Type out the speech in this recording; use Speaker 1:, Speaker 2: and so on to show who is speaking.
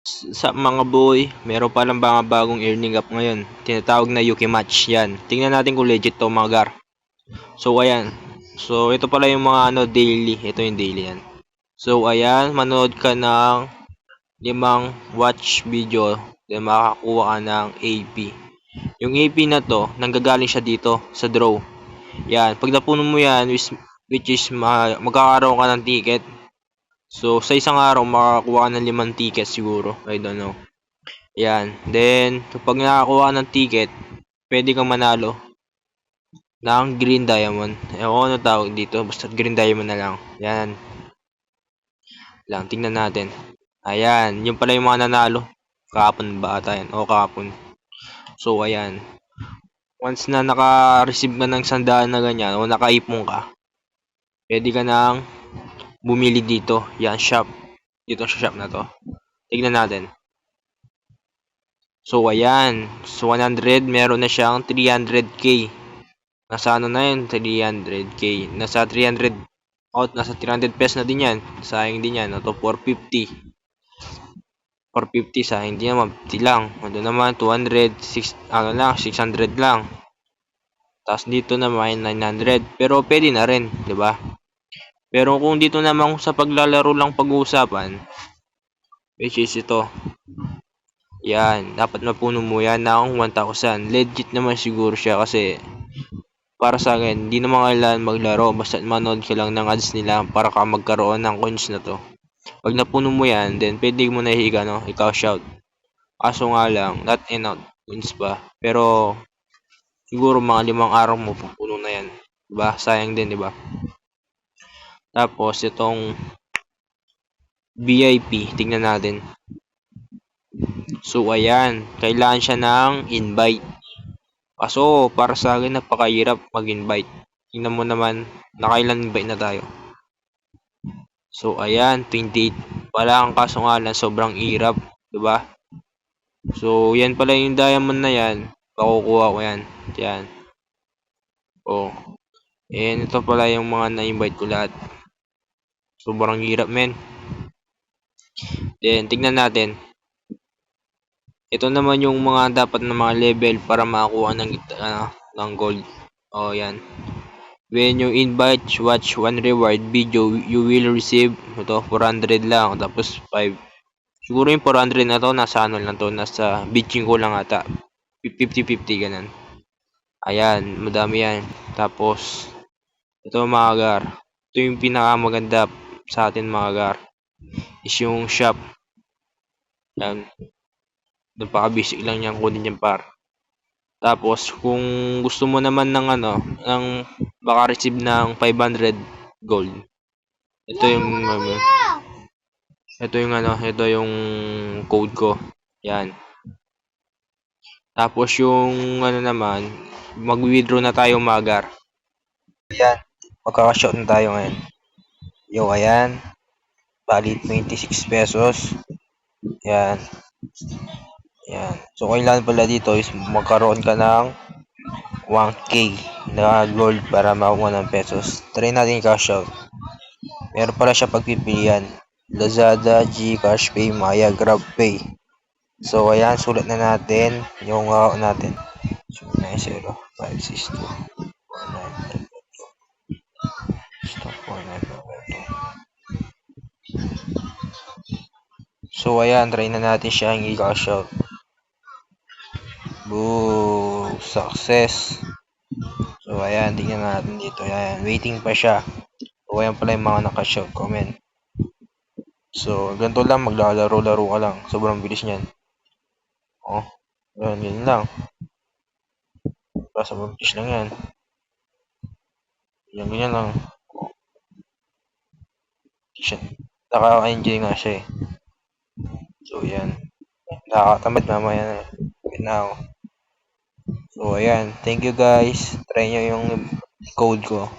Speaker 1: Sa mga boy, meron pa lang mga bagong earning app ngayon. Tinatawag na Yuki Match yan. Tingnan natin kung legit to mga gar. So ayan. So ito pala yung mga daily. Ito yung daily yan. So ayan, manood ka ng 5 watch video. Then makakakuha ka ng AP. Yung AP na to, nanggagaling siya dito sa draw. Yan, pag napuno mo yan, which is magkakaroon ka ng ticket. So, sa isang araw, makakakuha ka ng 5 tickets siguro. I don't know. Yan. Then, kapag nakakuha ka ng ticket, pwede kang manalo ng green diamond. Ewan ko ano tawag dito. Basta green diamond na lang. Yan. Lang, tingnan natin. Ayan. Yung pala yung mga nanalo. Kahapon ba ata yan? O kahapon. So, ayan. Once na naka-receive ka ng 100 na ganyan, o nakaipon ka, pwede ka nang bumili dito. Yan, shop. Dito sa shop na to. Tignan natin. So, ayan. So, 100. Meron na siyang 300k. Nasa ano na yun? 300k. Nasa 300 out. Nasa 300 pesos na din yan. Sayang din yan. Ito, 450. 450. Sayang din naman. 50 lang. Ito naman, 200. 600 lang. Tapos dito naman, 900. Pero pwede na rin. 'Di ba? Pero kung dito naman sa paglalaro lang pag-uusapan, which is ito. Yan, dapat mapuno mo yan ng 1,000. Legit naman siguro siya kasi para sa akin, hindi naman kailangan maglaro. Basta manood ka lang ng ads nila para ka magkaroon ng coins na to. Pag napuno mo yan, then pwede mo na i-cash out. Kaso nga lang, not enough coins pa. Pero siguro mga 5 araw mo pupuno na yan. Diba? Sayang din, diba? Tapos, itong VIP, tingnan natin. So, ayan. Kailangan siya ng invite. Kaso, para sa akin, napakahirap mag-invite. Tingnan mo naman, nakailan invite na tayo. So, ayan. 28 pala ang kaso nga lang, sobrang hirap. Diba? So, yan pala yung diamond na yan. Pakukuha ko yan. Yan. Oh. And ito pala yung mga na-invite ko lahat. Sobrang hirap, men. Then, tignan natin. Ito naman yung mga dapat na mga level para makakuha ng gold. Oh, yan. When you invite, watch one reward video, you will receive ito 400 lang, tapos 5. Siguro yung 400 na to, nasa ano lang to, nasa bitching ko lang ata. 50-50 ganun. Ayan, madami yan. Tapos, ito mga gar. Ito yung pinakamaganda sa atin mga gar. Is yung shop. Yan. Napaka-basic lang yan kunin yung par. Tapos, kung gusto mo naman ng ng baka receive ng 500 gold. Ito yung ito yung code ko. Yan. Tapos yung naman, mag-withdraw na tayo magar. Yan. Magkaka-shot na tayo ngayon. Yo, ayan. Bali 26 pesos. Yan. Yan. So, kailangan pala dito is magkaroon ka ng 1k na gold para makuha ng pesos. Try natin cash out. Meron pala siya pagpipilian. Lazada, GCash Pay, Maya, GrabPay. So, ayan. Sulat na natin yung natin. So, 90, 562, 49, stop 49. So, ayan. Try na natin siyang i-cash out. Boo! Success! So, ayan. Tingnan natin dito. Ayan. Waiting pa siya. So, ayan pala yung mga naka-shout comment. So, ganito lang. Maglalaro-laro ka lang. Sobrang bilis niyan. Oh. Ayan. Ganyan lang. Sobrang bilis lang yan. Ganyan lang. Nakaka-enjoy nga siya eh. So, ayan. Nakakatamad mamaya na. Wait now. So, ayan. Thank you guys. Try nyo yung code ko.